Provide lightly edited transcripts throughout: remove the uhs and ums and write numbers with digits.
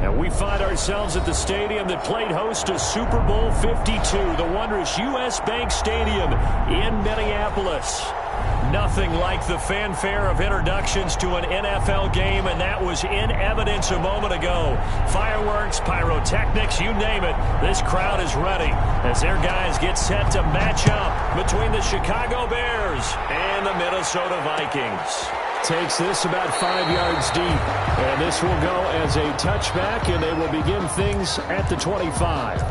And we find ourselves at the stadium that played host to Super Bowl 52, the wondrous U.S. Bank Stadium in Minneapolis. Nothing like the fanfare of introductions to an NFL game, and that was in evidence a moment ago. Fireworks, pyrotechnics, you name it. This crowd is ready as their guys get set to match up between the Chicago Bears and the Minnesota Vikings. Takes this about 5 yards deep, and this will go as a touchback, and they will begin things at the 25.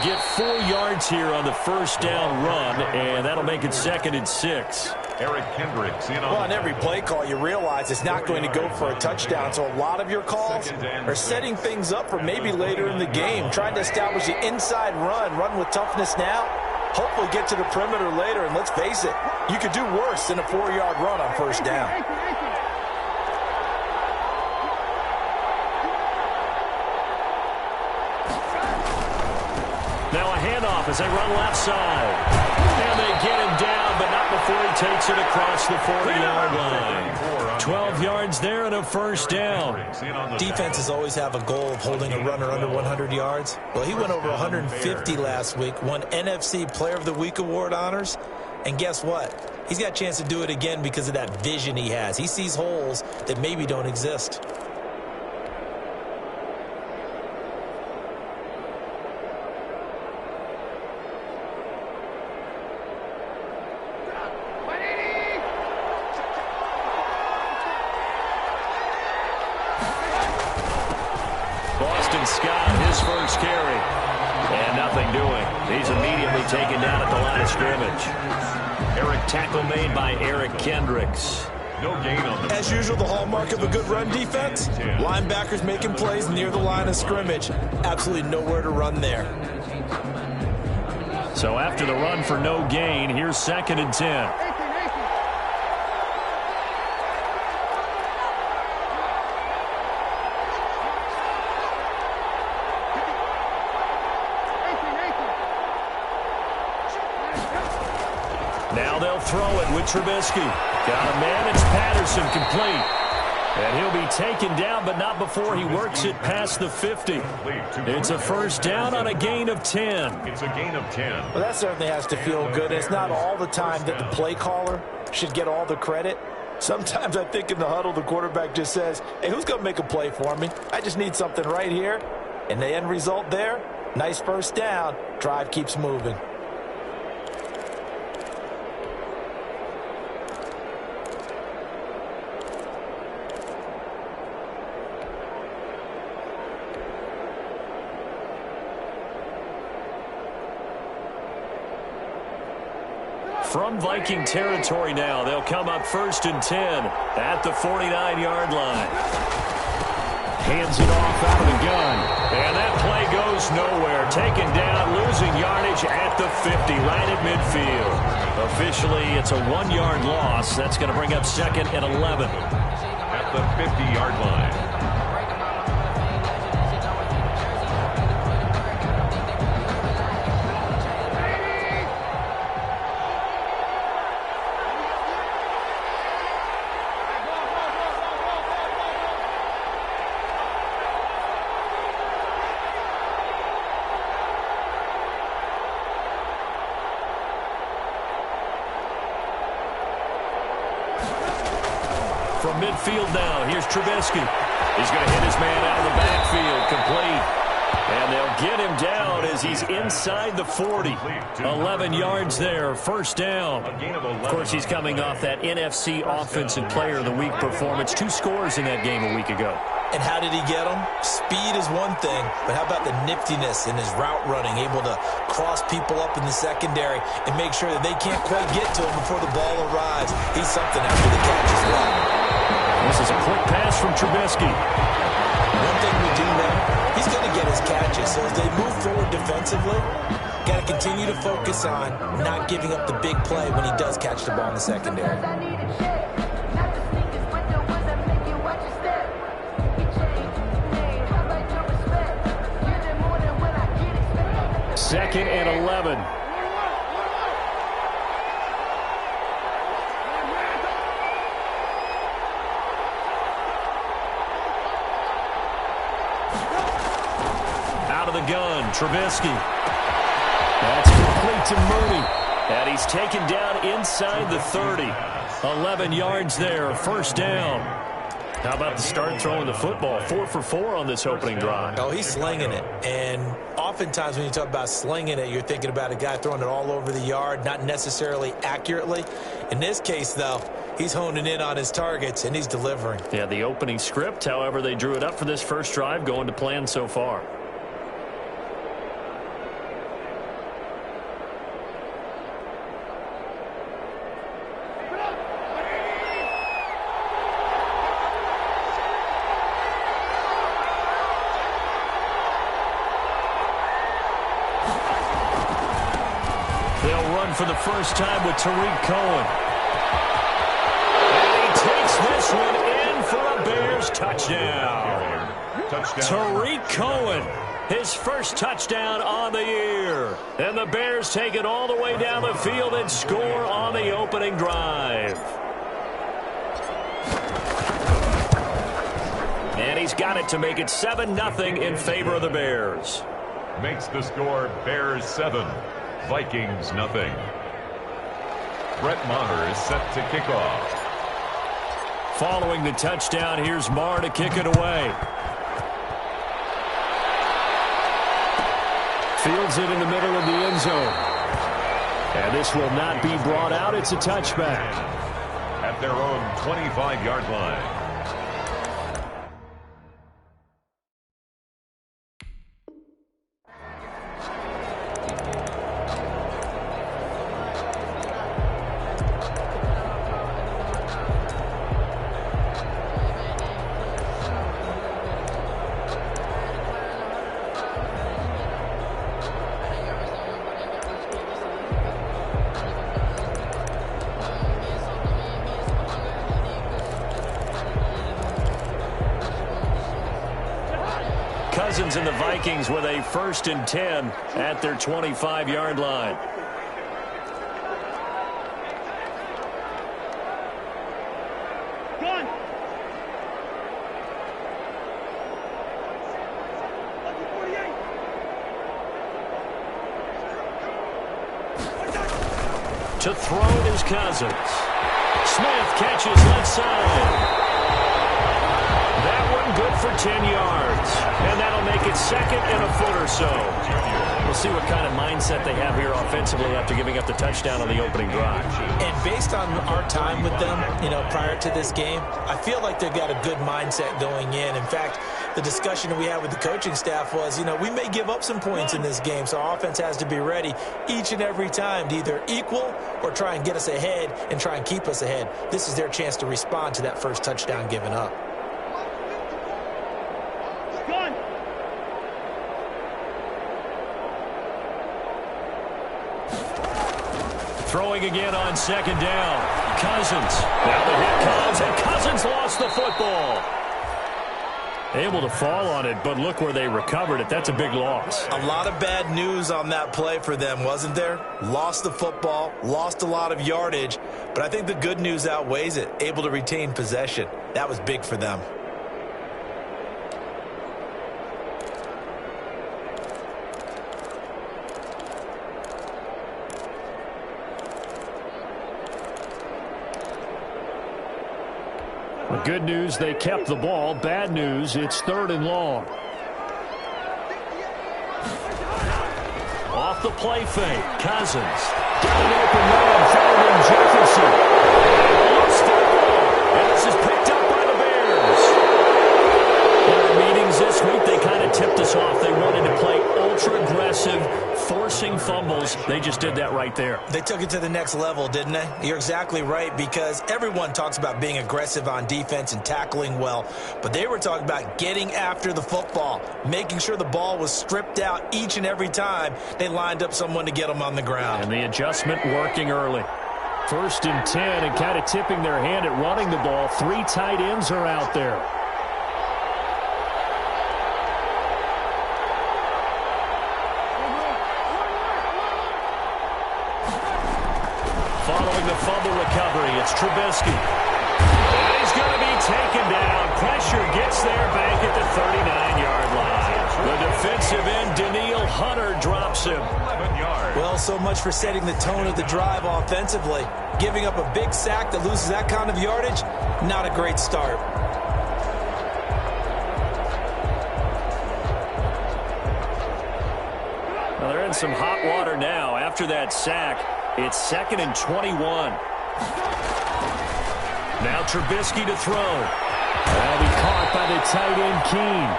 Get 4 yards here on the first down run, and that'll make it 2nd and 6. Eric Kendricks in on. Well, on every play call, you realize it's not going to go for a touchdown, so a lot of your calls are setting things up for maybe later in the game, trying to establish the inside run with toughness now, hopefully get to the perimeter later, and let's face it, you could do worse than a 4-yard run on first down. Now a handoff as they run left side. And they get him down, but not before he takes it across the 40-yard line. 12 yards there and a first down. Defenses always have a goal of holding a runner under 100 yards. Well, he went over 150 last week, won NFC Player of the Week award honors. And guess what? He's got a chance to do it again because of that vision he has. He sees holes that maybe don't exist. Scott, his first carry. And nothing doing. He's immediately taken down at the line of scrimmage. Eric tackle made by Eric Kendricks. No gain on the. As usual, the hallmark of a good run defense, linebackers making plays near the line of scrimmage. Absolutely nowhere to run there. So after the run for no gain, here's 2nd and 10. Now they'll throw it with Trubisky. Got a man. It's Patterson complete. And he'll be taken down, but not before he works it past the 50. It's a first down on a gain of 10. It's a gain of 10. Well, that certainly has to feel good. It's not all the time that the play caller should get all the credit. Sometimes I think in the huddle, the quarterback just says, hey, who's going to make a play for me? I just need something right here. And the end result there, nice first down. Drive keeps moving. From Viking territory now, they'll come up 1st and 10 at the 49-yard line. Hands it off out of the gun. And that play goes nowhere. Taken down, losing yardage at the 50, right at midfield. Officially, it's a 1-yard loss. That's going to bring up 2nd and 11. At the 50-yard line. From midfield now, here's Trubisky. He's going to hit his man out of the backfield, complete. And they'll get him down as he's inside the 40. 11 yards there, first down. Of course, he's coming off that NFC Offensive Player of the Week performance. 2 scores in that game a week ago. And how did he get them? Speed is one thing, but how about the niftiness in his route running, able to cross people up in the secondary and make sure that they can't quite get to him before the ball arrives. He's something after the catch as well. This is a quick pass from Trubisky. One thing we do know, he's going to get his catches. So as they move forward defensively, got to continue to focus on not giving up the big play when he does catch the ball in the secondary. Second and 11. Out of the gun, Trubisky. That's complete to Mooney. And he's taken down inside the 30. 11 yards there, first down. How about the start throwing the football? 4 for 4 on this opening drive. Oh, he's slinging it. And oftentimes when you talk about slinging it, you're thinking about a guy throwing it all over the yard, not necessarily accurately. In this case, though, he's honing in on his targets, and he's delivering. Yeah, the opening script, however they drew it up for this first drive, going to plan so far. For the first time with Tariq Cohen. And he takes this one in for a Bears touchdown. Tariq Cohen, his first touchdown on the year. And the Bears take it all the way down the field and score on the opening drive. And he's got it to make it 7-0 in favor of the Bears. Makes the score Bears 7. Vikings nothing. Brett Maher is set to kick off. Following the touchdown, here's Maher to kick it away. Fields it in the middle of the end zone. And this will not be brought out. It's a touchback. At their own 25-yard line. Cousins and the Vikings with a 1st and 10 at their 25-yard line. To throw is Cousins. Smith catches left side. That one good for 10 yards. And that'll make it 2nd and a foot or so. We'll see what kind of mindset they have here offensively after giving up the touchdown on the opening drive. And based on our time with them, prior to this game, I feel like they've got a good mindset going in. In fact, the discussion that we had with the coaching staff was, we may give up some points in this game, so our offense has to be ready each and every time to either equal or try and get us ahead and try and keep us ahead. This is their chance to respond to that first touchdown given up. Throwing again on 2nd down. Cousins. Now the hit comes, and Cousins lost the football. Able to fall on it, but look where they recovered it. That's a big loss. A lot of bad news on that play for them, wasn't there? Lost the football, lost a lot of yardage, but I think the good news outweighs it. Able to retain possession. That was big for them. Good news, they kept the ball. Bad news, it's 3rd and long. Off the play fake, Cousins. Got an open man, found in Jefferson. Lost the ball, and this is picked up by the Bears. In our meetings this week, they kind of tipped us off. They wanted to play ultra-aggressive, forcing fumbles. They just did that right there. They took it to the next level, didn't they? You're exactly right, because everyone talks about being aggressive on defense and tackling well, but they were talking about getting after the football, making sure the ball was stripped out each and every time they lined up someone to get them on the ground. And the adjustment working early. 1st and 10, and kind of tipping their hand at running the ball. 3 tight ends are out there. Following the fumble recovery, it's Trubisky. And he's going to be taken down. Pressure gets there back at the 39-yard line. The defensive end, Daniil Hunter, drops him. 11 yards. Well, so much for setting the tone of the drive offensively. Giving up a big sack that loses that kind of yardage, not a great start. Well, they're in some hot water now. After that sack, it's 2nd and 21. Now Trubisky to throw. That'll be caught by the tight end, Keene.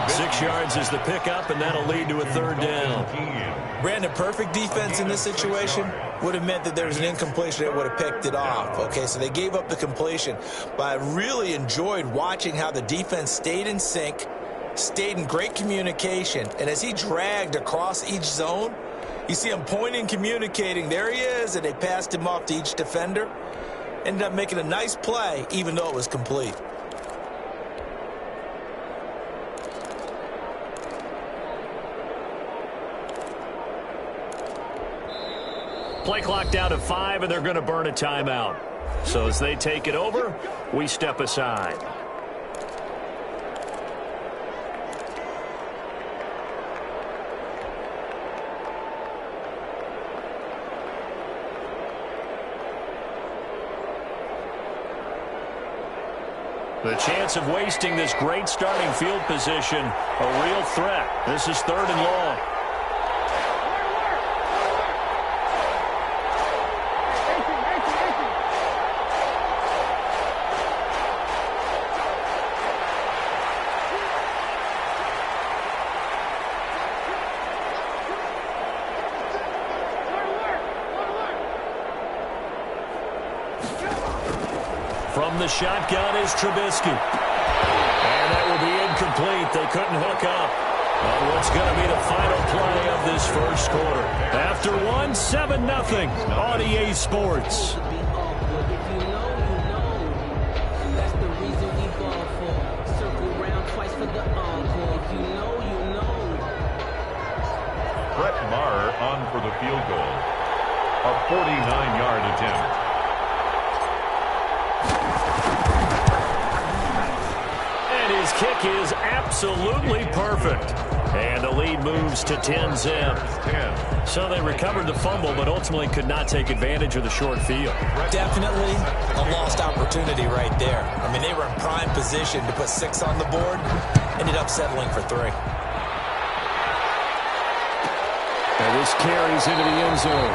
6 yards is the pickup, and that'll lead to a 3rd down. Brandon, perfect defense in this situation would have meant that there was an incompletion that would have picked it off. Okay, so they gave up the completion, but I really enjoyed watching how the defense stayed in sync, stayed in great communication, and as he dragged across each zone, you see him pointing, communicating. There he is, and they passed him off to each defender. Ended up making a nice play, even though it was complete. Play clock down to 5, and they're going to burn a timeout. So as they take it over, we step aside. The chance of wasting this great starting field position, a real threat. This is 3rd and long. From the shotgun is Trubisky. And that will be incomplete. They couldn't hook up on what's going to be the final play of this first quarter. After 7-0 on EA Sports. Brett Maher on for the field goal. A 49-yard attempt. His kick is absolutely perfect. And the lead moves to 10-zip. So they recovered the fumble, but ultimately could not take advantage of the short field. Definitely a lost opportunity right there. I mean, they were in prime position to put 6 on the board. Ended up settling for 3. And this carries into the end zone.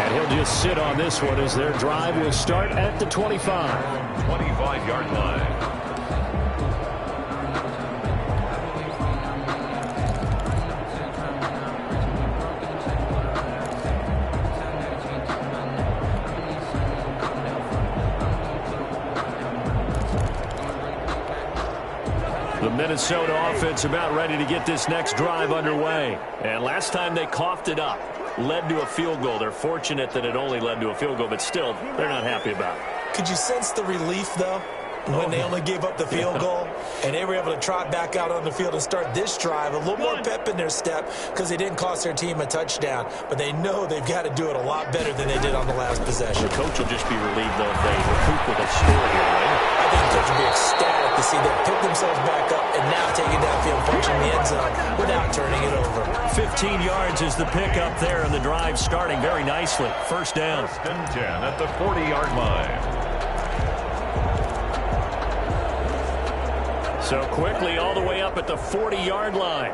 And he'll just sit on this one as their drive will start at the 25. 25-yard line. The Minnesota offense about ready to get this next drive underway. And last time they coughed it up, led to a field goal. They're fortunate that it only led to a field goal, but still, they're not happy about it. Could you sense the relief, though, when they only gave up the field goal and they were able to trot back out on the field and start this drive? A little more pep in their step because they didn't cost their team a touchdown, but they know they've got to do it a lot better than they did on the last possession. The coach will just be relieved, though, if they recoup with a score here, right? I think the coach will be ecstatic to see them pick themselves back up and now take it downfield, punching the end zone without turning it over. 15 yards is the pickup there, and the drive starting very nicely. First down. 1st and 10 at the 40-yard line. So quickly all the way up at the 40-yard line.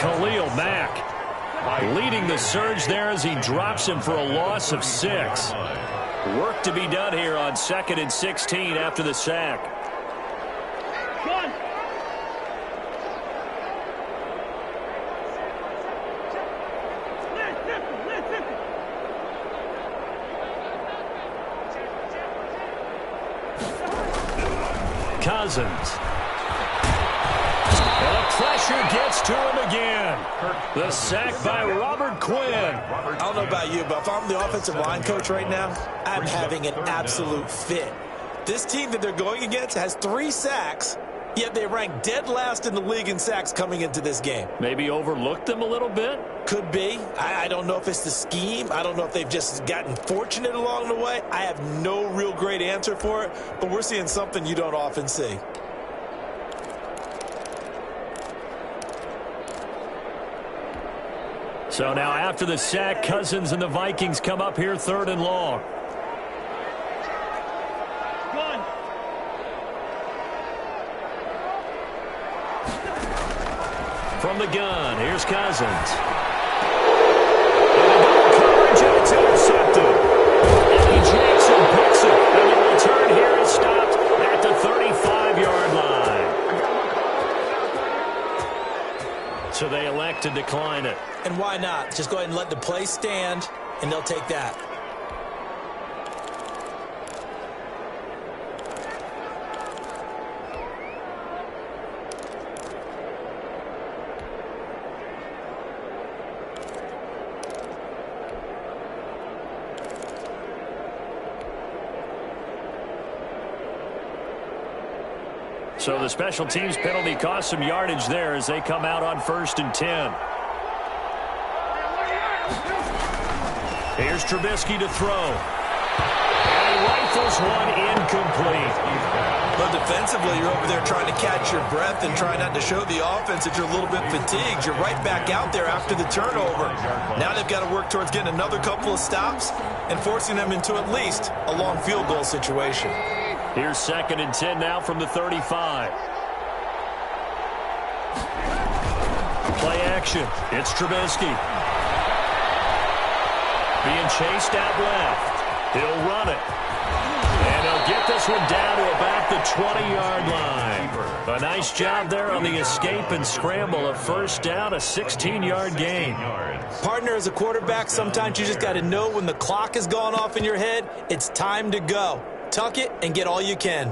Khalil Mack leading the surge there as he drops him for a loss of 6. Work to be done here on 2nd and 16 after the sack. Cousins. And the pressure gets to him again. The sack by Robert Quinn. I don't know about you, but if I'm the offensive line coach right now, I'm having an absolute fit. This team that they're going against has 3 sacks, yet they rank dead last in the league in sacks coming into this game. Maybe overlooked them a little bit? Could be. I don't know if it's the scheme. I don't know if they've just gotten fortunate along the way. I have no real great answer for it, but we're seeing something you don't often see. So now after the sack, Cousins and the Vikings come up here 3rd and long. From the gun, here's Cousins. Coverage, and it's intercepted. Eddie Jackson picks it, and the return here is stopped at the 35-yard line. So they elect to decline it. And why not? Just go ahead and let the play stand, and they'll take that. So the special teams penalty cost some yardage there as they come out on 1st and 10. Here's Trubisky to throw. And he rifles one incomplete. But defensively, you're over there trying to catch your breath and try not to show the offense that you're a little bit fatigued. You're right back out there after the turnover. Now they've got to work towards getting another couple of stops and forcing them into at least a long field goal situation. Here's 2nd and 10 now from the 35. Play action. It's Trubisky. Being chased out left. He'll run it. And he'll get this one down to about the 20-yard line. A nice job there on the escape and scramble. A 1st down, a 16-yard gain. Partner, as a quarterback, sometimes you just got to know when the clock has gone off in your head, it's time to go. Tuck it and get all you can.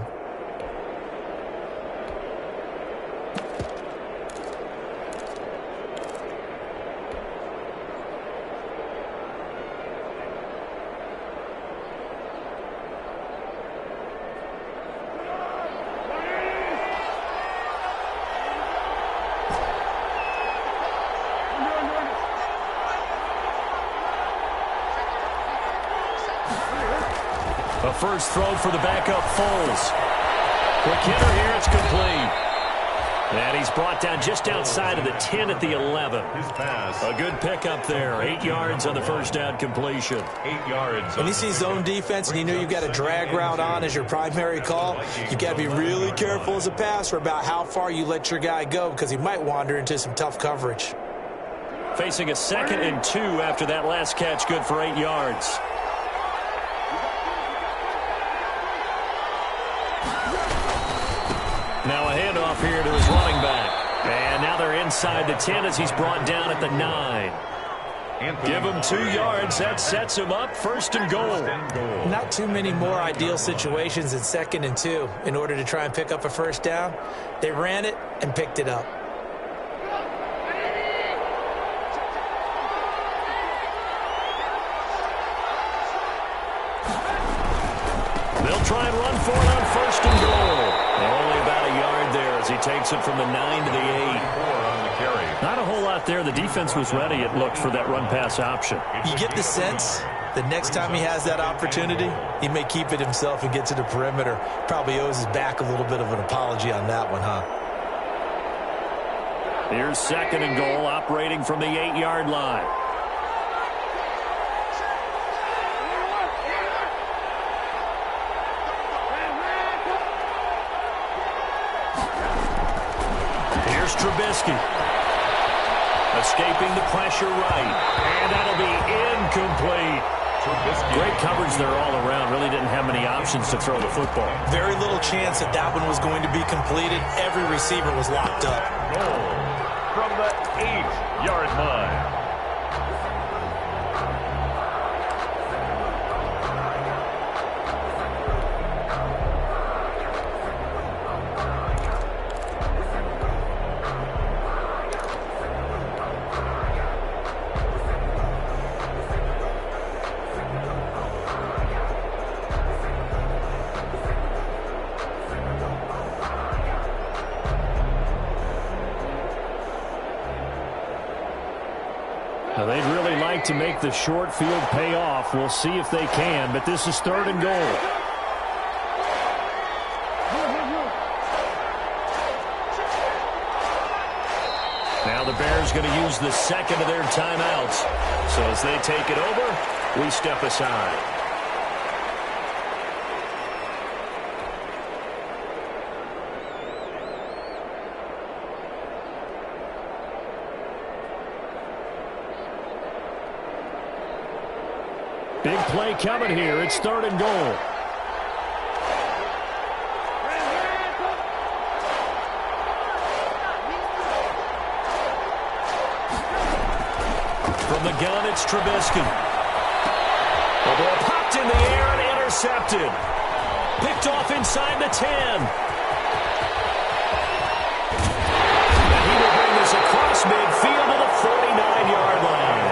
A first throw for the backup Foles. Quick hitter here, it's complete. And he's brought down just outside of the 10 at the 11. A good pickup there. 8 yards on the first down completion. 8 yards. When you see zone defense and you know you've got a drag route on as your primary call, you've got to be really careful as a passer about how far you let your guy go because he might wander into some tough coverage. Facing a 2nd and 2 after that last catch, good for 8 yards. Now a handoff here to his running back. And now they're inside the 10 as he's brought down at the 9. Give him 2 yards. That sets him up 1st and goal. Not too many more ideal situations in 2nd and 2 in order to try and pick up a 1st down. They ran it and picked it up. They'll try and run for it on 1st and goal. Only about a yard there as he takes it from the 9 to the 8. Not a whole lot there. The defense was ready, it looked, for that run-pass option. You get the sense that next time he has that opportunity, he may keep it himself and get to the perimeter. Probably owes his back a little bit of an apology on that one, huh? Here's 2nd and goal, operating from the 8-yard line. Trubisky. Escaping the pressure right. And that'll be incomplete. Great coverage there all around. Really didn't have many options to throw the football. Very little chance that that one was going to be completed. Every receiver was locked up. Goal from the 8-yard line. Now, they'd really like to make the short field pay off. We'll see if they can, but this is 3rd and goal. Now the Bears going to use the second of their timeouts. So as they take it over, we step aside. Big play coming here. It's 3rd and goal. From the gun, it's Trubisky. The ball popped in the air and intercepted. Picked off inside the 10. And he will bring this across midfield to the 49-yard line.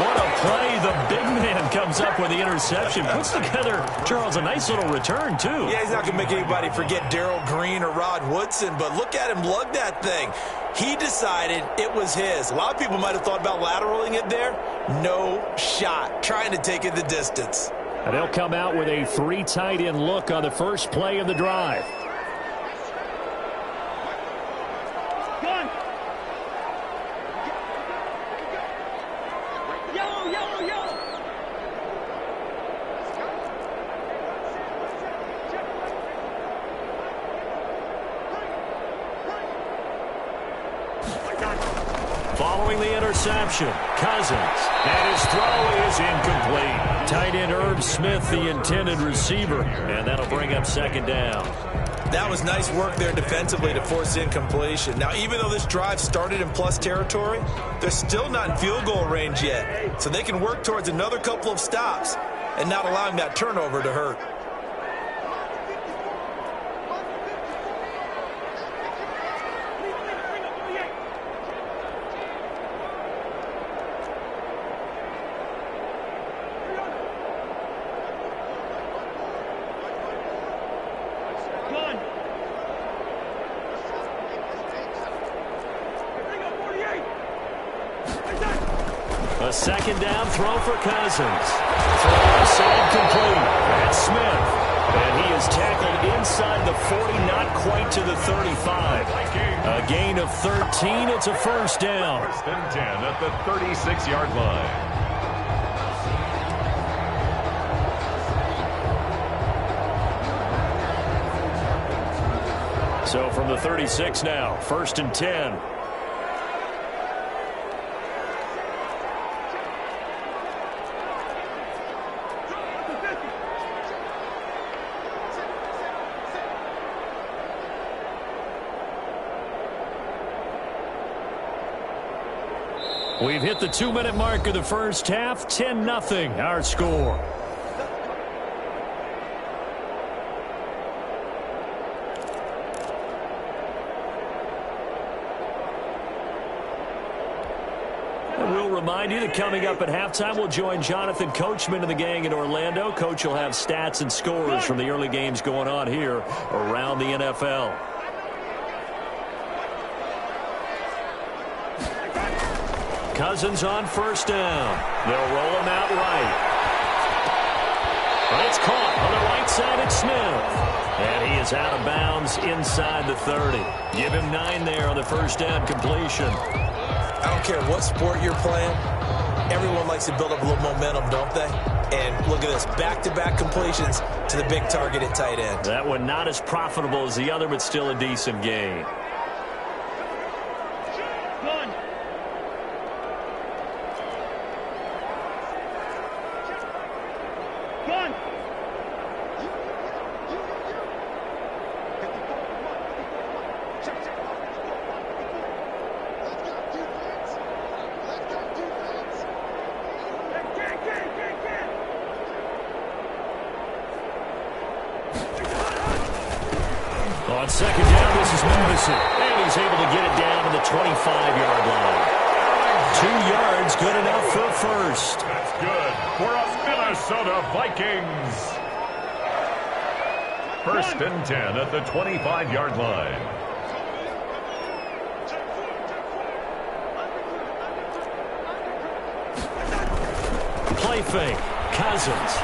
What a play. The big man comes up with the interception. Puts together, Charles, a nice little return, too. Yeah, he's not going to make anybody forget Darrell Green or Rod Woodson, but look at him lug that thing. He decided it was his. A lot of people might have thought about lateraling it there. No shot. Trying to take it the distance. And they'll come out with a 3 tight end look on the first play of the drive. Following the interception, Cousins, and his throw is incomplete. Tight end Herb Smith, the intended receiver, and that'll bring up 2nd down. That was nice work there defensively to force incompletion. Now, even though this drive started in plus territory, they're still not in field goal range yet, so they can work towards another couple of stops and not allowing that turnover to hurt. A 2nd down throw for Cousins. Throw aside complete. That's Smith. And he is tackled inside the 40, not quite to the 35. A gain of 13. It's a 1st down. 1st and 10 at the 36-yard line. So from the 36 now, 1st and 10. We've hit the 2-minute mark of the first half. 10-0 our score. And we'll remind you that coming up at halftime, we'll join Jonathan Coachman and the gang in Orlando. Coach will have stats and scores from the early games going on here around the NFL. Cousins on 1st down. They'll roll him out right. But it's caught on the right side at Smith. And he is out of bounds inside the 30. Give him 9 there on the 1st down completion. I don't care what sport you're playing. Everyone likes to build up a little momentum, don't they? And look at this, back-to-back completions to the big target at tight end. That one not as profitable as the other, but still a decent gain. second down, this is Madison. And he's able to get it down to the 25-yard line. 2 yards, good enough for a first. That's good for us Minnesota Vikings. First and 10 at the 25-yard line. Play fake. Cousins.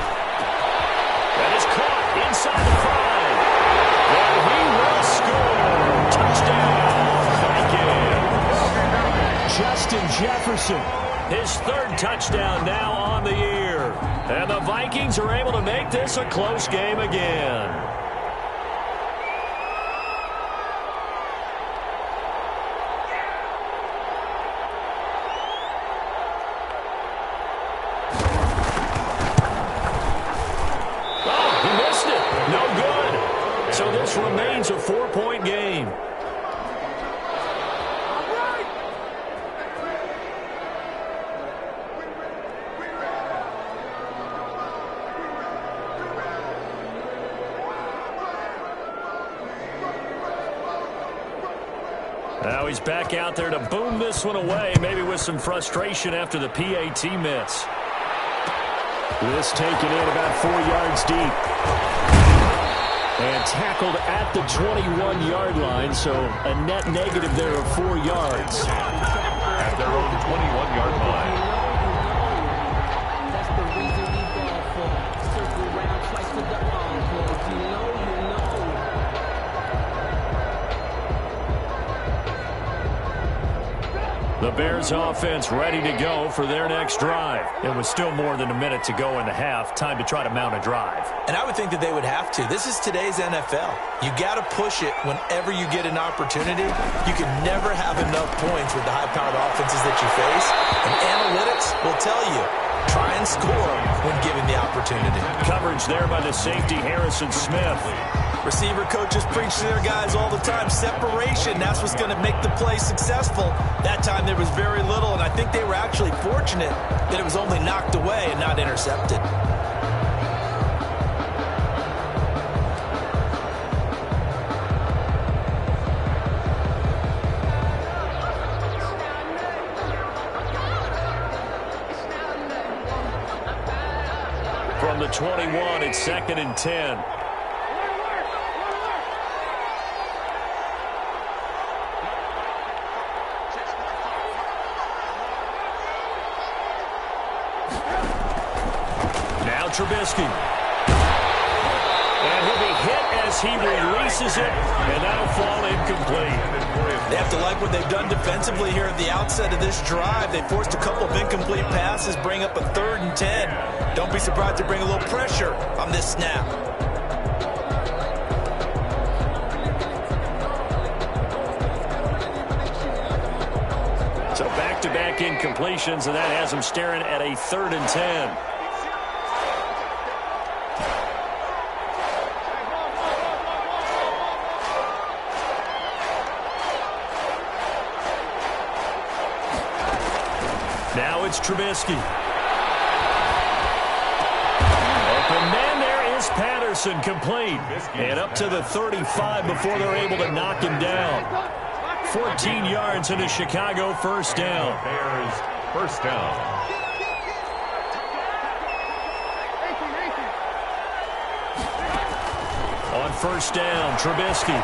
That is caught inside the 5. And he will score. Touchdown, Vikings. Justin Jefferson. His 3rd touchdown now on the year. And the Vikings are able to make this a close game again. So this remains a 4-point game. Now he's back out there to boom this one away, maybe with some frustration after the PAT miss. This taken in about 4 yards deep. And tackled at the 21-yard line, so a net negative there of 4 yards. At their own 21-yard line. That's the reason we go for. Circle round twice to the encore. You know. The Bears offense ready to go for their next drive. It was still more than a minute to go in the half. Time to try to mount a drive. And I would think that they would have to. This is today's NFL. You got to push it whenever you get an opportunity. You can never have enough points with the high-powered offenses that you face. And analytics will tell you, try and score when given the opportunity. Coverage there by the safety, Harrison Smith. Receiver coaches preach to their guys all the time. Separation, that's what's going to make the play successful. That time there was very little, and I think they were actually fortunate that it was only knocked away and not intercepted. From the 21, it's 2nd and 10. Trubisky. And he'll be hit as he releases it, and that'll fall incomplete. They have to like what they've done defensively here at the outset of this drive. They forced a couple of incomplete passes, bring up a 3rd and 10. Don't be surprised to bring a little pressure on this snap. So back-to-back incompletions, and that has them staring at a 3rd and 10. Now it's Trubisky. Open man there is Patterson, complete. And up to the 35 before they're able to knock him down. 14 yards and a Chicago first down. Bears first down. On first down, Trubisky.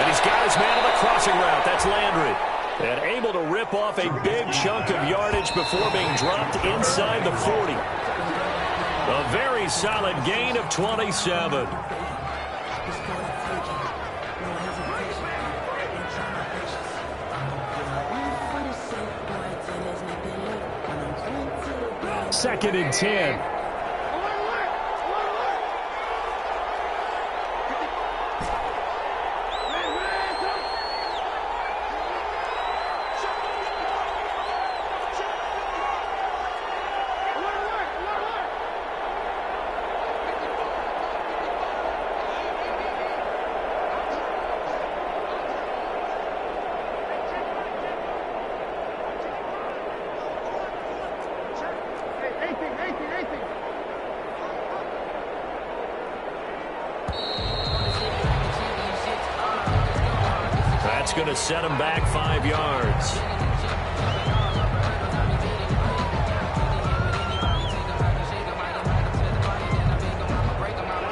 And he's got his man on the crossing route. That's Landry. And able to rip off a big chunk of yardage before being dropped inside the 40. A very solid gain of 27. Second and 10. going to set him back 5 yards.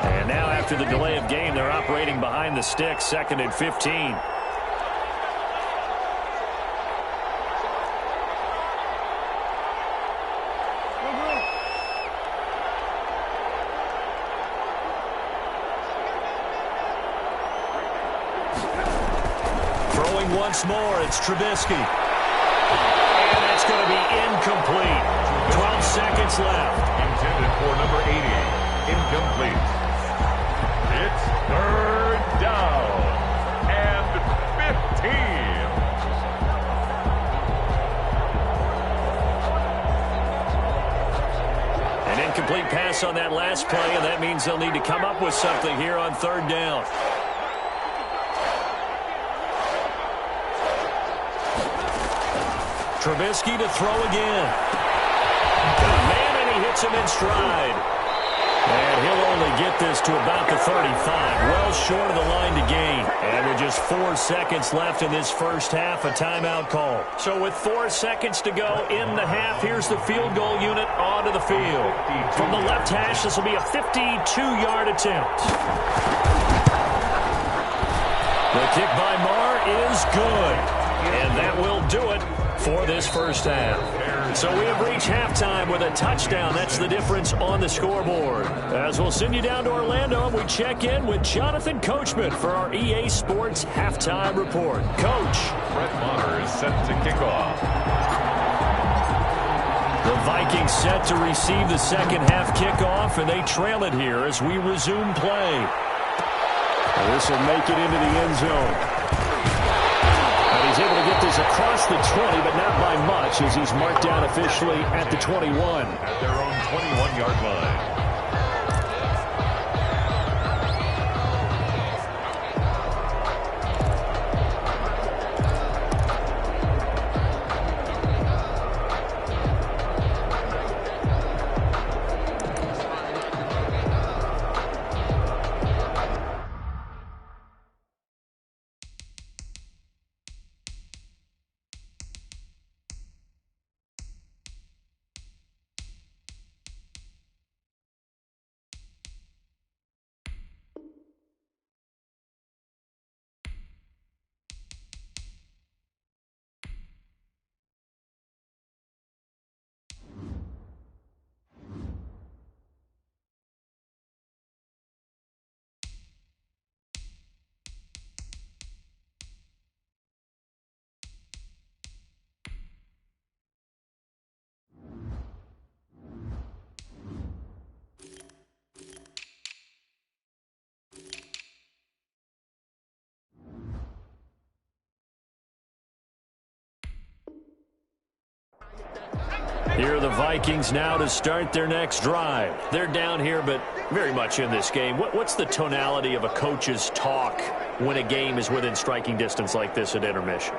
And now after the delay of game, they're operating behind the sticks, 2nd and 15. Once more, it's Trubisky. And that's going to be incomplete. 12 seconds left. Intended for number 80. Incomplete. It's 3rd down and 15. An incomplete pass on that last play, and that means they'll need to come up with something here on 3rd down. Trubisky to throw again. Got a man, and he hits him in stride. And he'll only get this to about the 35, well short of the line to gain. And with just 4 seconds left in this first half, a timeout call. So with 4 seconds to go in the half, here's the field goal unit onto the field. From the left hash, this will be a 52-yard attempt. The kick by Marr is good. And that will do it for this first half. So we have reached halftime with a touchdown. That's the difference on the scoreboard. As we'll send you down to Orlando, we check in with Jonathan Coachman for our EA Sports Halftime Report. Coach. Brett Maher is set to kick off. The Vikings set to receive the second half kickoff, and they trail it here as we resume play. This will make it into the end zone. He's able to get this across the 20, but not by much, as he's marked down officially at the 21. At their own 21-yard line. Here are the Vikings now to start their next drive. They're down here, but very much in this game. What's the tonality of a coach's talk when a game is within striking distance like this at intermission?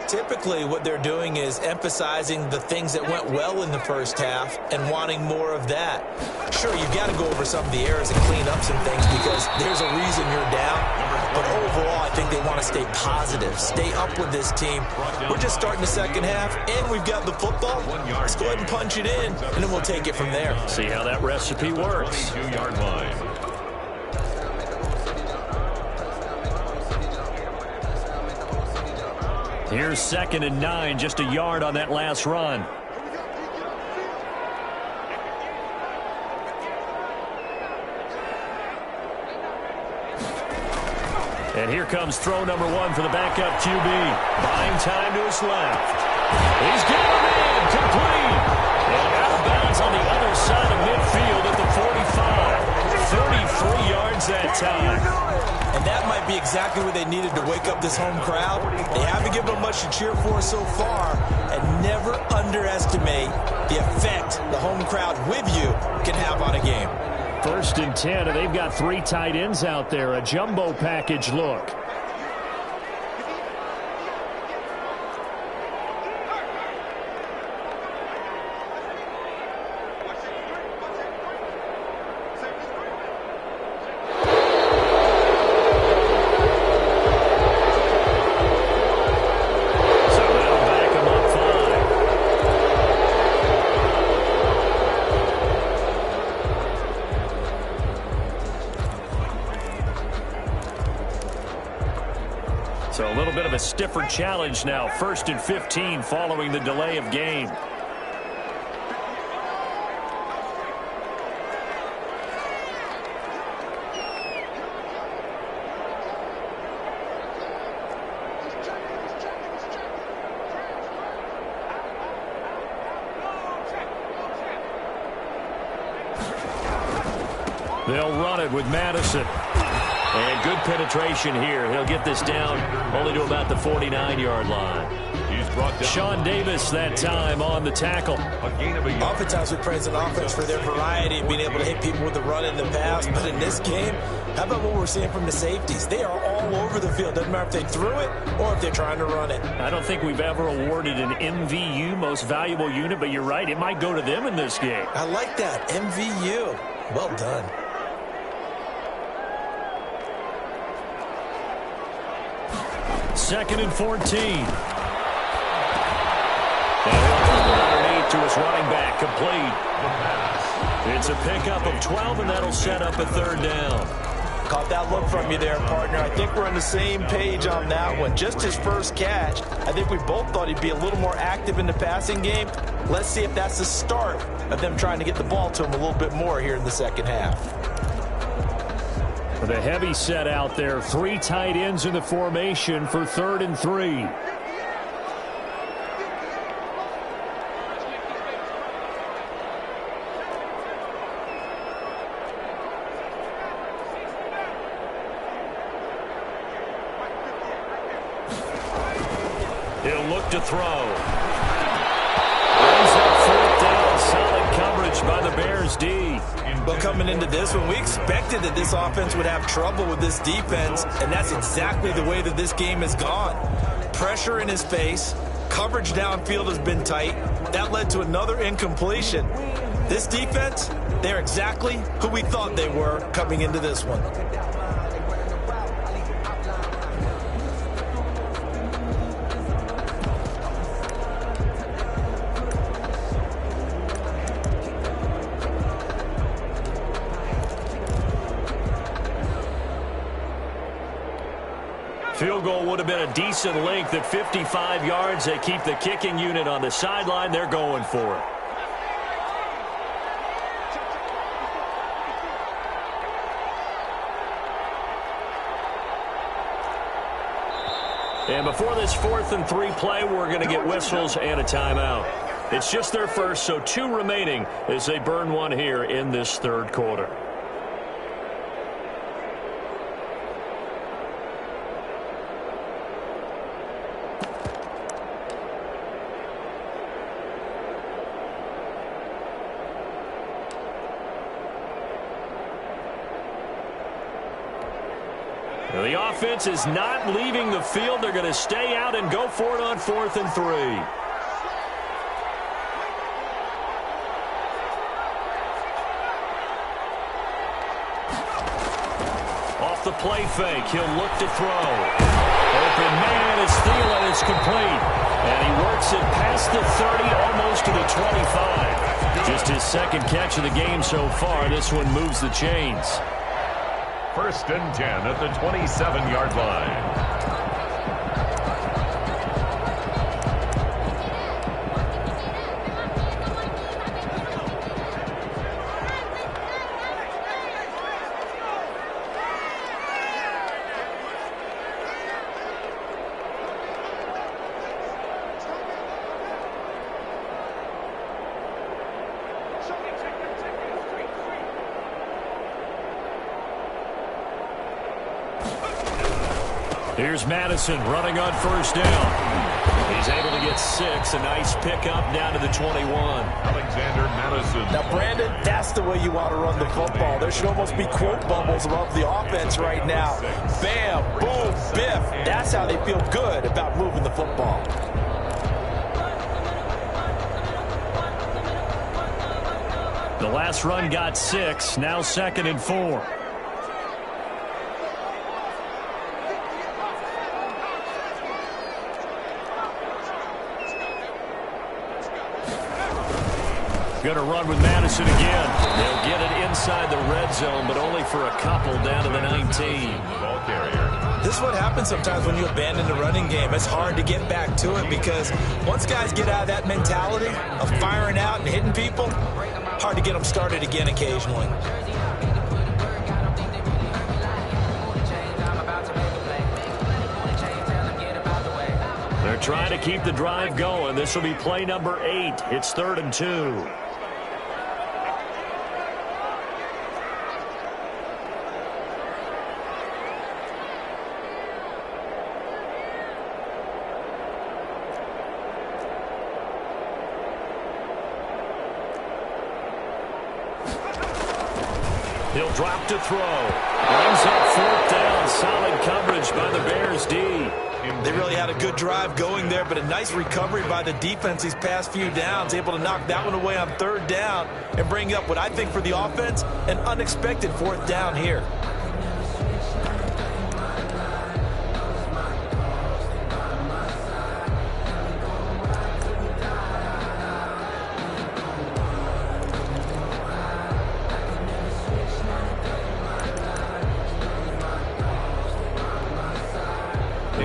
Typically, what they're doing is emphasizing the things that went well in the first half and wanting more of that. Sure, you've got to go over some of the errors and clean up some things because there's a reason you're down. But overall, I think they want to stay positive, stay up with this team. We're just starting the second half, and we've got the football. Let's go ahead and punch it in, and then we'll take it from there. See how that recipe works. 22-yard line. Here's 2nd and 9, just a yard on that last run. And here comes throw number 1 for the backup QB. Buying time to his left. He's got him in, complete. And out of bounds on the other side of midfield at the 45. 33 yards that time. And that might be exactly what they needed to wake up this home crowd. They haven't given them much to cheer for so far. And never underestimate the effect the home crowd with you can have on a game. 1st and 10, and they've got 3 tight ends out there. A jumbo package look. stiffer challenge now. 1st and 15 following the delay of game. They'll run it with Madison. And good penetration here. He'll get this down only to about the 49-yard line. He's brought down. Sean Davis that time on the tackle. A gain of a yard. Oftentimes we praise an offense for their variety of being able to hit people with the run in the pass. But in this game, how about what we're seeing from the safeties? They are all over the field. Doesn't matter if they threw it or if they're trying to run it. I don't think we've ever awarded an MVU, most valuable unit, but you're right. It might go to them in this game. I like that. MVU. Well done. Second and 14. And underneath to his running back, complete. It's a pickup of 12, and that'll set up a 3rd down. Caught that look from you there, partner. I think we're on the same page on that one. Just his first catch. I think we both thought he'd be a little more active in the passing game. Let's see if that's the start of them trying to get the ball to him a little bit more here in the second half. The heavy set out there. 3 tight ends in the formation for 3rd and 3. He'll look to throw. Brings up 4th down. Solid coverage by the Bears D. But coming into this one, we expected that this offense would have trouble with this defense, and that's exactly the way that this game has gone. Pressure in his face, coverage downfield has been tight. That led to another incompletion. This defense, they're exactly who we thought they were coming into this one. Field goal would have been a decent length at 55 yards. They keep the kicking unit on the sideline. They're going for it. And before this 4th and 3 play, we're going to get whistles and a timeout. It's just their first, so 2 remaining as they burn one here in this 3rd quarter. The offense is not leaving the field. They're going to stay out and go for it on 4th and 3. Off the play fake, he'll look to throw. Open man is Thielen. It's complete. And he works it past the 30, almost to the 25. Just his 2nd catch of the game so far. This one moves the chains. 1st and 10 at the 27-yard line. Here's Madison running on 1st down. He's able to get 6. A nice pickup down to the 21. Alexander Madison. Now, Brandon, that's the way you want to run the football. There should almost be quote bubbles above the offense right now. Bam, boom, biff. That's how they feel good about moving the football. The last run got 6. Now 2nd and 4. Going to run with Madison again. They'll get it inside the red zone, but only for a couple down to the 19. Ball carrier. This is what happens sometimes when you abandon the running game. It's hard to get back to it because once guys get out of that mentality of firing out and hitting people, hard to get them started again occasionally. They're trying to keep the drive going. This will be play number 8. It's 3rd and 2. He'll drop to throw. Brings up 4th down. Solid coverage by the Bears D. They really had a good drive going there, but a nice recovery by the defense these past few downs, able to knock that one away on 3rd down and bring up what I think for the offense, an unexpected 4th down here.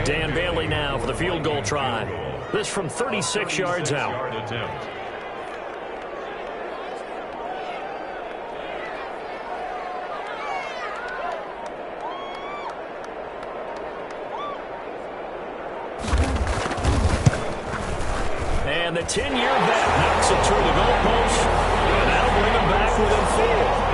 Dan Bailey now for the field goal try. This from 36 yards out. And the 10-year vet knocks it through the goalpost, and that'll bring them back within 4.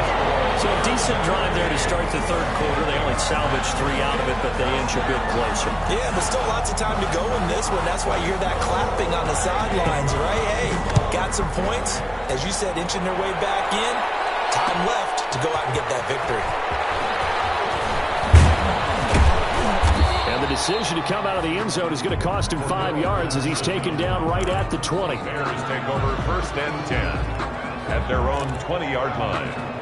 So a decent drive there to start the 3rd quarter. They only salvaged 3 out of it, but they inch a bit closer. Yeah, but still lots of time to go in this one. That's why you hear that clapping on the sidelines, right? Hey, got some points. As you said, inching their way back in. Time left to go out and get that victory. And the decision to come out of the end zone is going to cost him 5 yards as he's taken down right at the 20. Bears take over 1st and 10 at their own 20-yard line.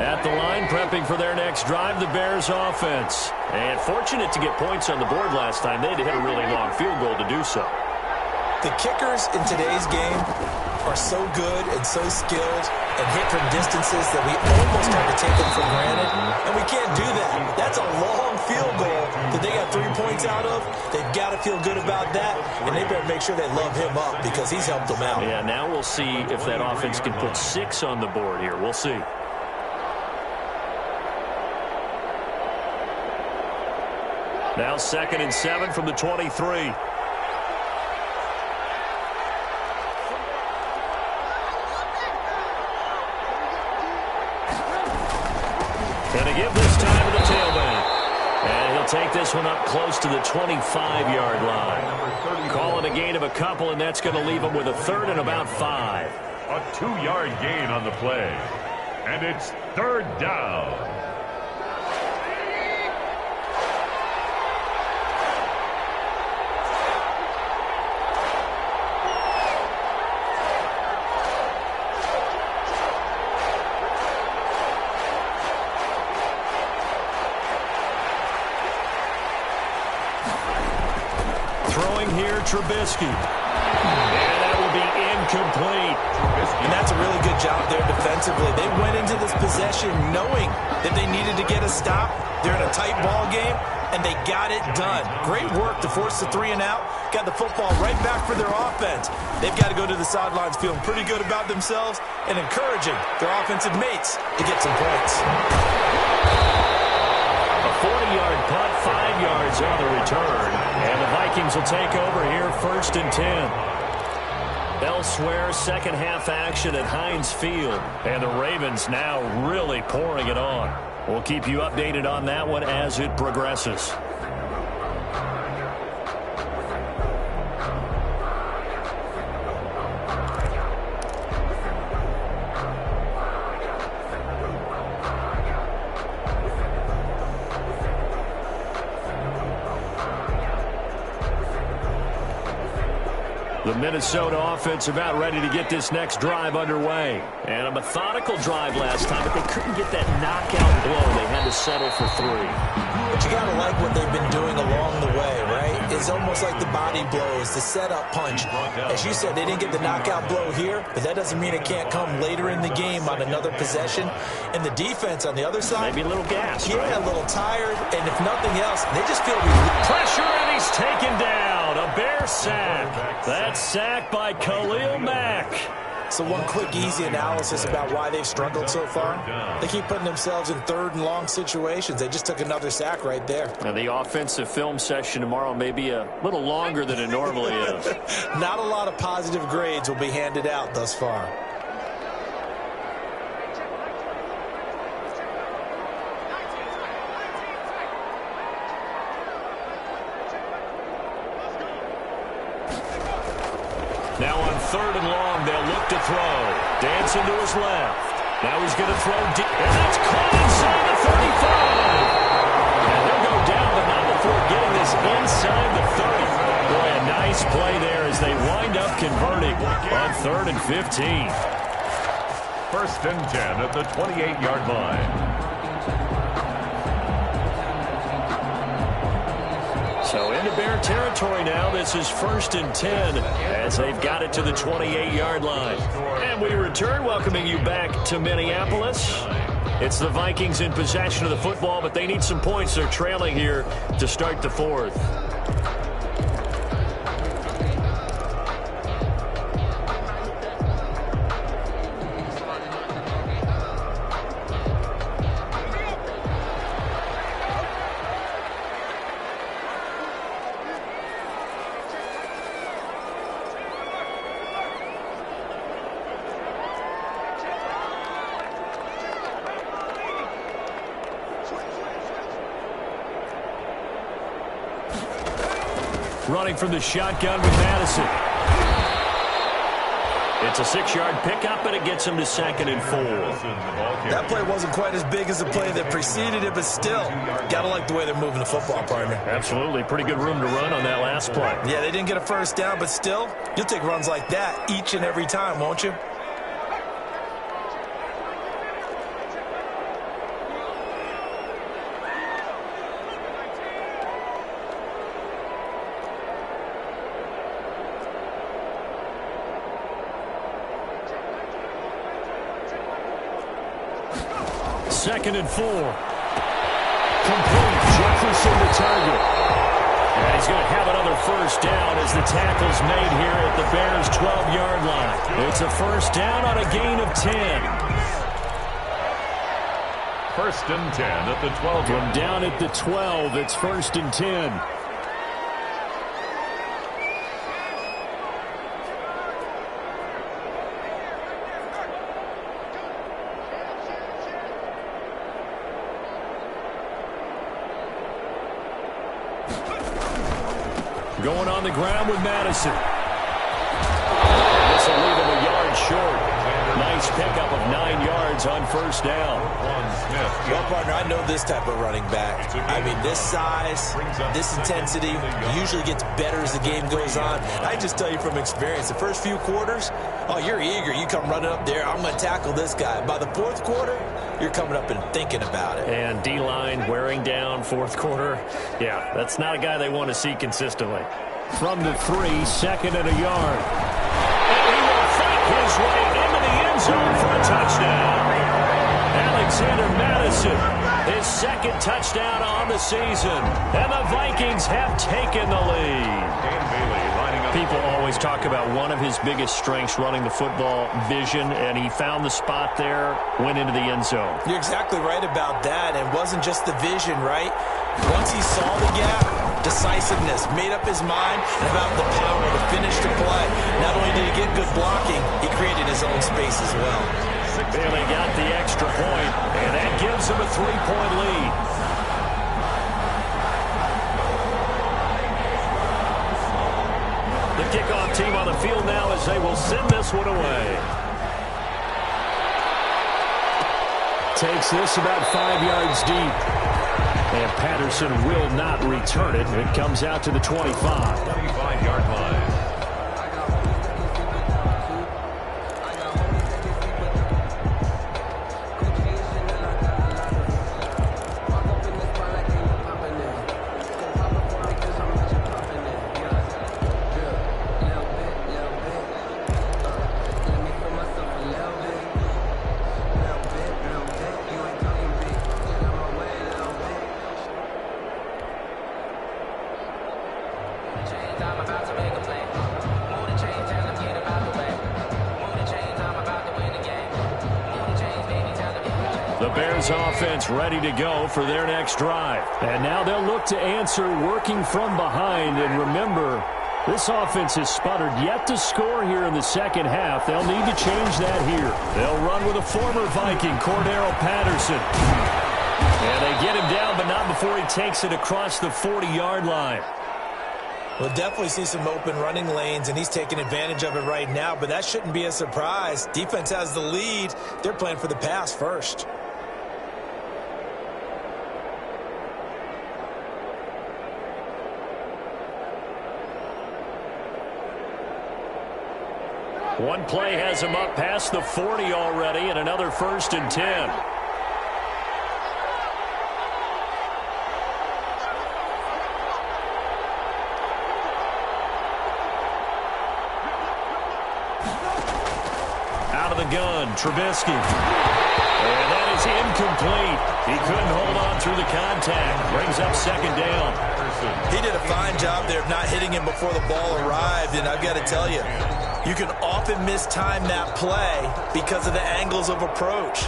At the line, prepping for their next drive, the Bears offense. And fortunate to get points on the board last time. They had to hit a really long field goal to do so. The kickers in today's game are so good and so skilled and hit from distances that we almost have to take them for granted. And we can't do that. That's a long field goal that they got 3 points out of. They've got to feel good about that, and they better make sure they love him up because he's helped them out. Yeah, now we'll see if that offense can put 6 on the board here. We'll see. Now 2nd and 7 from the 23. Gonna give this time to the tailback. And he'll take this one up close to the 25-yard line. Call it a gain of a couple, and that's going to leave him with a 3rd and about 5. A 2-yard gain on the play. And it's 3rd down. Trubisky. And that will be incomplete. And that's a really good job there defensively. They went into this possession knowing that they needed to get a stop. They're in a tight ball game, and they got it done. Great work to force the 3 and out. Got the football right back for their offense. They've got to go to the sidelines feeling pretty good about themselves and encouraging their offensive mates to get some points. A 40-yard punt, 5 yards on the return. And the Vikings will take over here 1st and 10. Elsewhere, second half action at Heinz Field. And the Ravens now really pouring it on. We'll keep you updated on that one as it progresses. The Minnesota offense about ready to get this next drive underway. And a methodical drive last time, but they couldn't get that knockout blow. They had to settle for 3. But you got to like what they've been doing along the way, right? It's almost like the body blows, the setup punch. As you said, they didn't get the knockout blow here, but that doesn't mean it can't come later in the game on another possession. And the defense on the other side, maybe a little gas, yeah, right? A little tired. And if nothing else, they just feel relieved. Pressure, and he's taken down. A Bear sack. That's sacked by Khalil Mack. So one quick, easy analysis about why they've struggled so far. They keep putting themselves in 3rd and long situations. They just took another sack right there. Now, the offensive film session tomorrow may be a little longer than it normally is. Not a lot of positive grades will be handed out thus far. Now on 3rd and long, they'll look to throw. Dancing to his left. Now he's going to throw deep. And that's caught inside the 35. And they'll go down, but not before getting this inside the 30. Boy, a nice play there as they wind up converting on 3rd and 15. 1st and 10 at the 28-yard line. So into Bear territory now. This is 1st and 10 as they've got it to the 28-yard line. And we return, welcoming you back to Minneapolis. It's the Vikings in possession of the football, but they need some points. They're trailing here to start the 4th. Running from the shotgun with Madison. It's a 6-yard pickup, and it gets him to 2nd and 4. That play wasn't quite as big as the play that preceded it, but still, got to like the way they're moving the football, partner. Absolutely. Pretty good room to run on that last play. Yeah, they didn't get a 1st down, but still, you'll take runs like that each and every time, won't you? Second and 4. Complete. Jefferson the target. And he's going to have another 1st down as the tackle's made here at the Bears' 12-yard line. It's a 1st down on a gain of 10. 1st and 10 at the 12. From down at the 12, it's 1st and 10. Going on the ground with Madison. This will leave him a yard short. Nice pickup of 9 yards on 1st down. Well, partner, I know this type of running back. I mean, this size, this intensity usually gets better as the game goes on. I just tell you from experience, the first few quarters, oh, you're eager. You come running up there, I'm going to tackle this guy. By the 4th quarter, you're coming up and thinking about it. And D-line wearing down 4th quarter. Yeah, that's not a guy they want to see consistently. From the 3, 2nd and a yard. And he will fight his way into the end zone for a touchdown. Alexander Madison, his 2nd touchdown on the season. And the Vikings have taken the lead. People always talk about one of his biggest strengths running the football, vision, and he found the spot there, went into the end zone. You're exactly right about that. It wasn't just the vision, right? Once he saw the gap, decisiveness, made up his mind about the power to finish the play. Not only did he get good blocking, he created his own space as well. Bailey got the extra point, and that gives him a 3-point lead. The kickoff team on the field now as they will send this one away. Takes this about 5 yards deep. And Patterson will not return it. It comes out to the 25. 25-yard line. I'm about to make a play. Move the chain, tell them get about the way. Move the chains, I'm about to win the game. Move the chains, baby, tell them get the play. The Bears offense ready to go for their next drive. And now they'll look to answer working from behind. And remember, this offense has sputtered yet to score here in the second half. They'll need to change that here. They'll run with a former Viking, Cordero Patterson. And they get him down, but not before he takes it across the 40-yard line. We'll definitely see some open running lanes, and he's taking advantage of it right now, but that shouldn't be a surprise. Defense has the lead. They're playing for the pass first. One play has him up past the 40 already, and another 1st and 10. Out of the gun, Trubisky. And that is incomplete. He couldn't hold on through the contact. Brings up 2nd down. He did a fine job there of not hitting him before the ball arrived, and I've got to tell you, you can often mistime that play because of the angles of approach.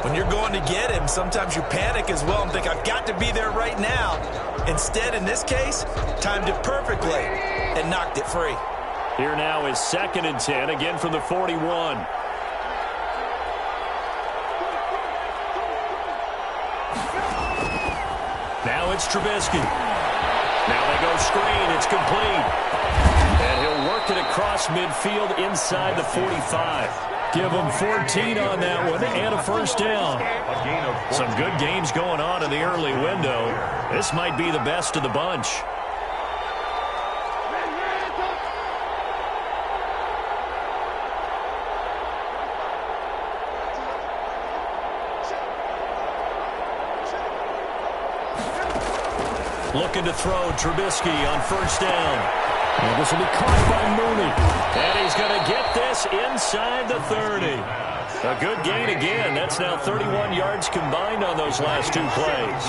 When you're going to get him, sometimes you panic as well and think, I've got to be there right now. Instead, in this case, timed it perfectly and knocked it free. Here now is 2nd and 10, again from the 41. Now it's Trubisky. Now they go screen. It's complete. And he'll work it across midfield inside the 45. Give him 14 on that one and a 1st down. Some good games going on in the early window. This might be the best of the bunch. Looking to throw, Trubisky on 1st down. And this will be caught by Mooney. And he's going to get this inside the 30. A good gain again. That's now 31 yards combined on those last 2 plays.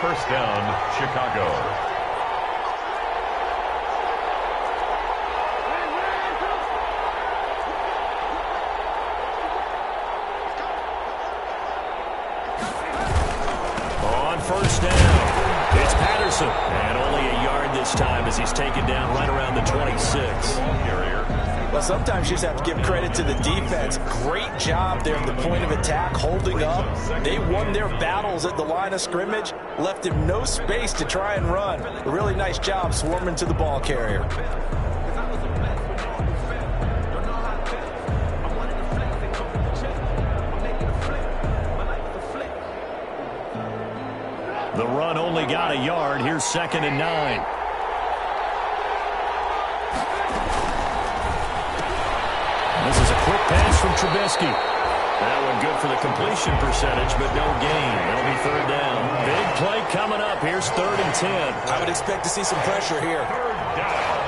1st down, Chicago. On 1st down, it's Patterson. And only a yard this time as he's taken down right around the 26. Well, sometimes you just have to give credit to the defense. Great job there at the point of attack, holding up. They won their battles at the line of scrimmage, left him no space to try and run. A really nice job swarming to the ball carrier. The run only got a yard. Here's 2nd and 9. This is a quick pass from Trubisky. That one good for the completion percentage, but no gain. That'll be 3rd down. Big play coming up. Here's 3rd and 10. I would expect to see some pressure here. 3rd down.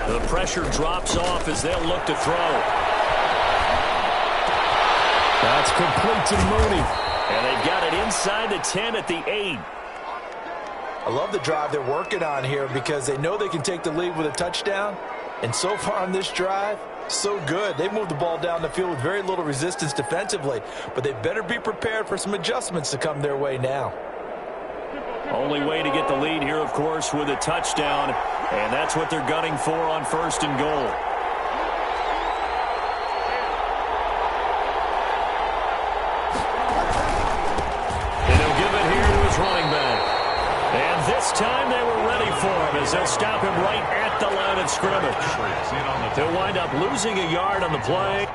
The pressure drops off as they'll look to throw. That's complete to Mooney. And they've got it inside the 10 at the 8. I love the drive they're working on here because they know they can take the lead with a touchdown. And so far on this drive, so good. They moved the ball down the field with very little resistance defensively. But they better be prepared for some adjustments to come their way now. Only way to get the lead here, of course, with a touchdown. And that's what they're gunning for on 1st and goal. And he'll give it here to his running back. And this time they were ready for him as they'll stop him right at the line of scrimmage. He'll wind up losing a yard on the play.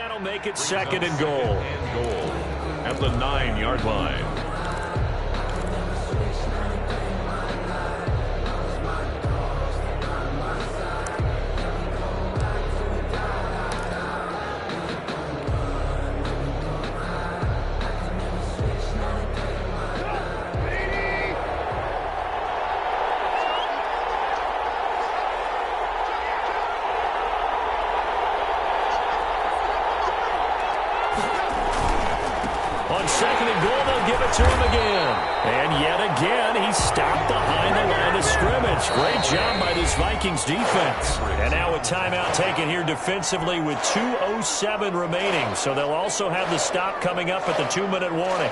that'll make it second and goal. At the 9-yard line. Second and goal, they'll give it to him again. And yet again, he's stopped behind the line of scrimmage. Great job by this Vikings defense. And now a timeout taken here defensively with 2:07 remaining. So they'll also have the stop coming up at the 2-minute warning.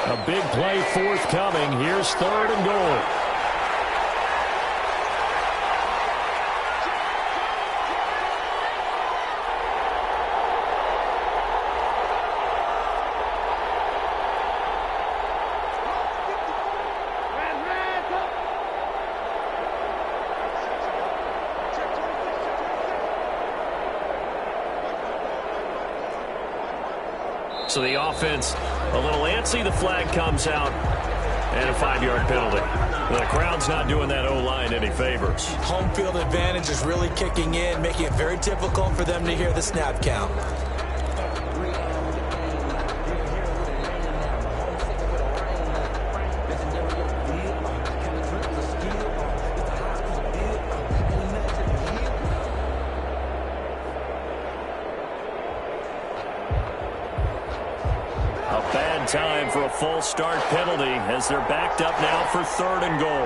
A big play forthcoming. Here's third and goal. So the offense a little antsy. The flag comes out and a 5-yard penalty. The crowd's not doing that O-line any favors. Home field advantage is really kicking in, making it very difficult for them to hear the snap count. Time for a full start penalty as they're backed up now for third and goal.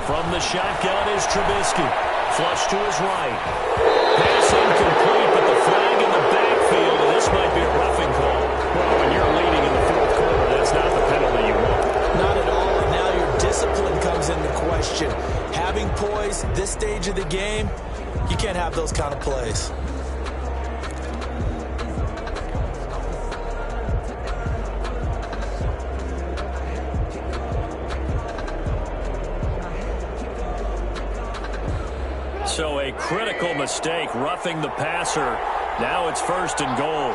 From the shotgun is Trubisky. Flush to his right. Pass incomplete, but the flag in the backfield, and this might be a roughing call. Well, when you're leading in the fourth quarter, that's not the penalty you want. Not at all, and now your discipline comes into question. Having poise this stage of the game, you can't have those kind of plays. So a critical mistake, roughing the passer. Now it's first and goal.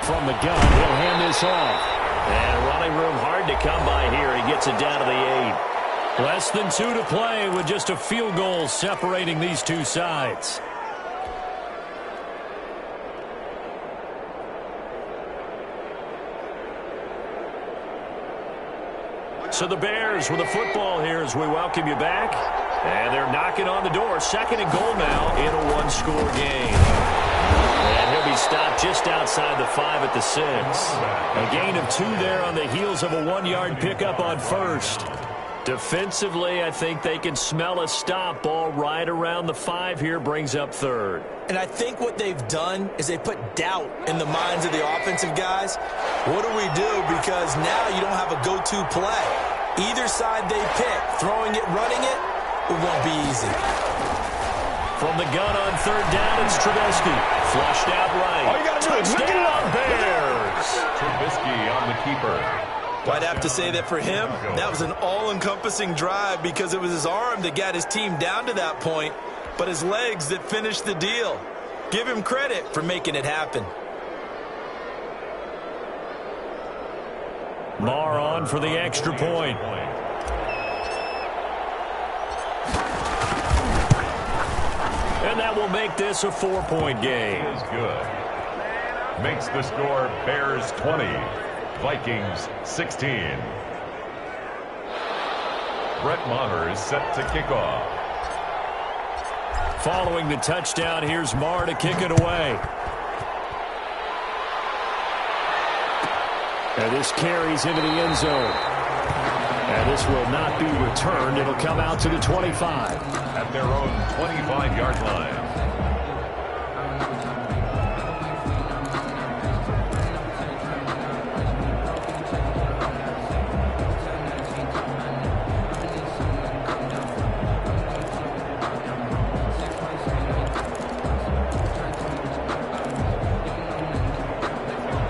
From the gun, he'll hand this off. And running room hard to come by here. He gets it down to the 8. Less than 2 to play with just a field goal separating these two sides. So the Bears with the football here as we welcome you back. And they're knocking on the door. Second and goal now in a one-score game. And he'll be stopped just outside the 5 at the 6. A gain of 2 there on the heels of a 1-yard pickup on first. Defensively, I think they can smell a stop. Ball right around the 5 here brings up third. And I think what they've done is they put doubt in the minds of the offensive guys. What do we do? Because now you don't have a go-to play. Either side they pick, throwing it, running it, it won't be easy. From the gun on third down, it's Trubisky. Flushed out right. All you got to do is look Touchdown, Bears! Trubisky on the keeper. I'd have to say that for him, that was an all-encompassing drive because it was his arm that got his team down to that point, but his legs that finished the deal. Give him credit for making it happen. Marr on for the extra point. And that will make this a 4-point game. Is good. Makes the score Bears 20. Vikings 16. Brett Maher is set to kick off. Following the touchdown, here's Marr to kick it away. And this carries into the end zone. And this will not be returned. It'll come out to the 25. At their own 25-yard line.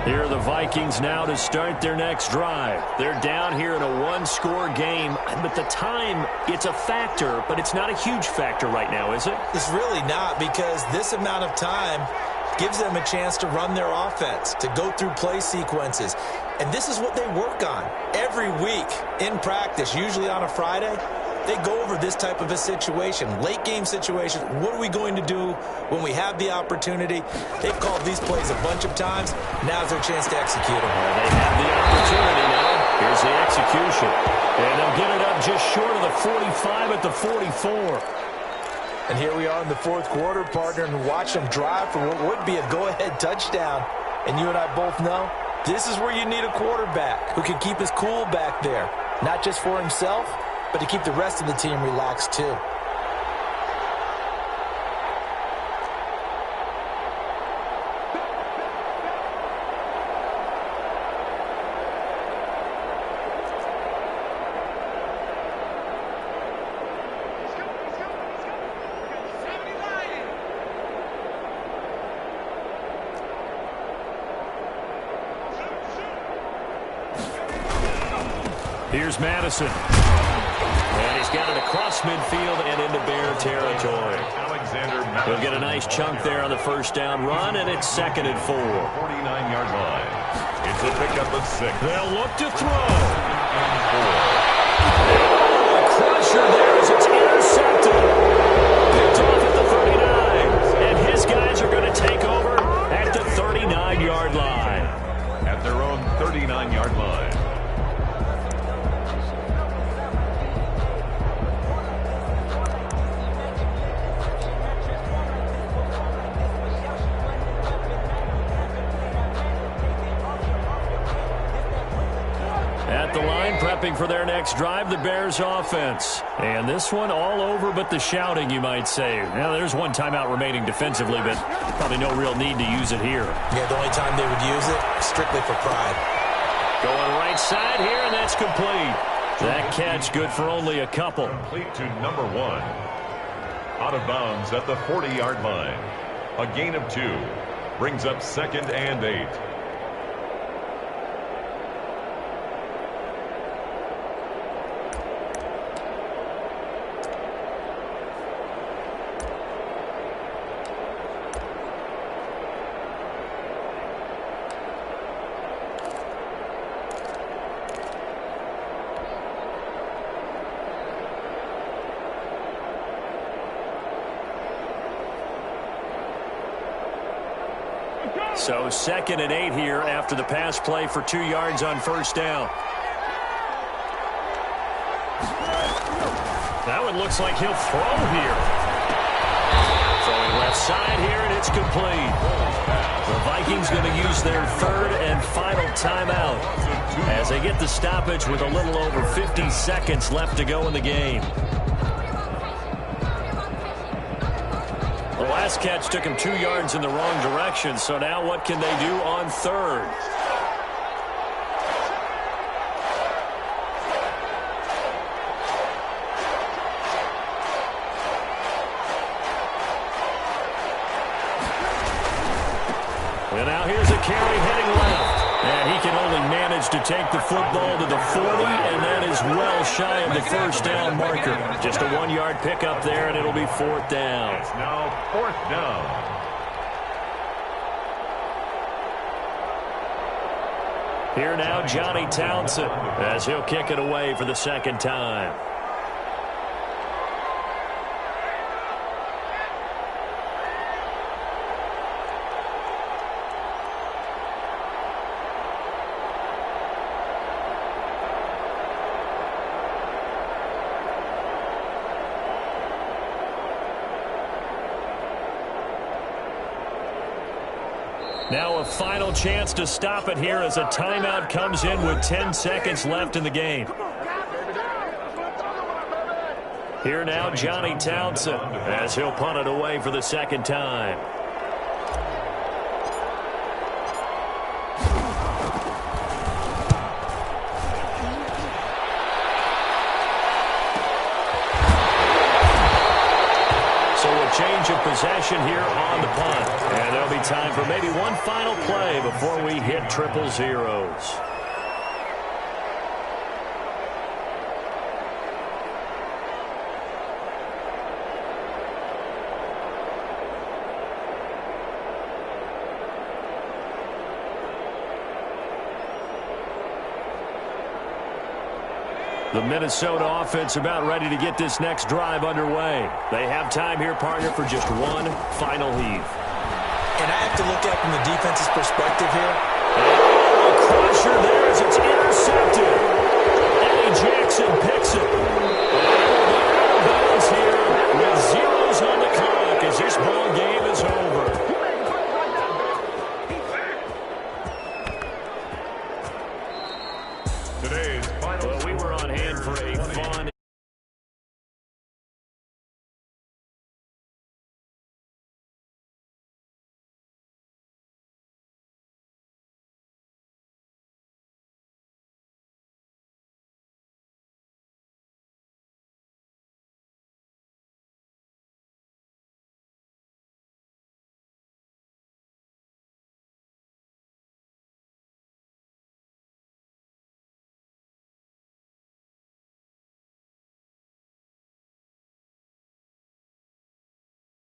Here are the Vikings now to start their next drive. They're down here in a one-score game, but the time, it's a factor, but it's not a huge factor right now, is it? It's really not, because this amount of time gives them a chance to run their offense, to go through play sequences. And this is what they work on every week in practice, usually on a Friday. They go over this type of a situation, late game situation. What are we going to do when we have the opportunity? They've called these plays a bunch of times. Now's their chance to execute them. Well, they have the opportunity now. Here's the execution. And they'll get it up just short of the 45 at the 44. And here we are in the fourth quarter, partner, and watch them drive for what would be a go-ahead touchdown. And you and I both know this is where you need a quarterback who can keep his cool back there, not just for himself, but to keep the rest of the team relaxed too. Here's Madison. And he's got it across midfield and into Bear territory. He'll get a nice chunk there on the first down run, and it's 2nd and 4. 49-yard line. It's a pickup of 6. They'll look to throw. Oh, a crusher there as it's intercepted. Picked off at the 39. And his guys are going to take over at the 39-yard line. At their own 39-yard line. At the line, prepping for their next drive, the Bears offense. And this one all over but the shouting, you might say. Now, there's one timeout remaining defensively, but probably no real need to use it here. Yeah, the only time they would use it, strictly for pride. Going right side here, and that's complete. That catch good for only a couple. Complete to number 1. Out of bounds at the 40-yard line. A gain of 2. Brings up 2nd and 8. So 2nd and 8 here after the pass play for 2 yards on first down. That one looks like he'll throw here. Throwing left side here, and it's complete. The Vikings going to use their 3rd and final timeout as they get the stoppage with a little over 50 seconds left to go in the game. The last catch took him 2 yards in the wrong direction, so now what can they do on 3rd? And now here's a carry heading left. And he can only manage to take the football to the 40, and that is well shy of the first down marker. Just a 1-yard pickup there, and it'll be 4th down. It's now 4th down. Here now, Johnny Townsend, as he'll kick it away for the 2nd time. Now a final chance to stop it here as a timeout comes in with 10 seconds left in the game. Here now, Johnny Townsend, as he'll punt it away for the second time. So a change of possession here on the punt. And there'll be time for maybe one final play before we hit triple zeros. The Minnesota offense about ready to get this next drive underway. They have time here, partner, for just one final heave. And I have to look at from the defense's perspective here. And a crusher there as it's intercepted. Eddie Jackson picks it. And out of bounds here with zeros on the clock as this ball game is over. Today's final. Well, we were on hand for a fun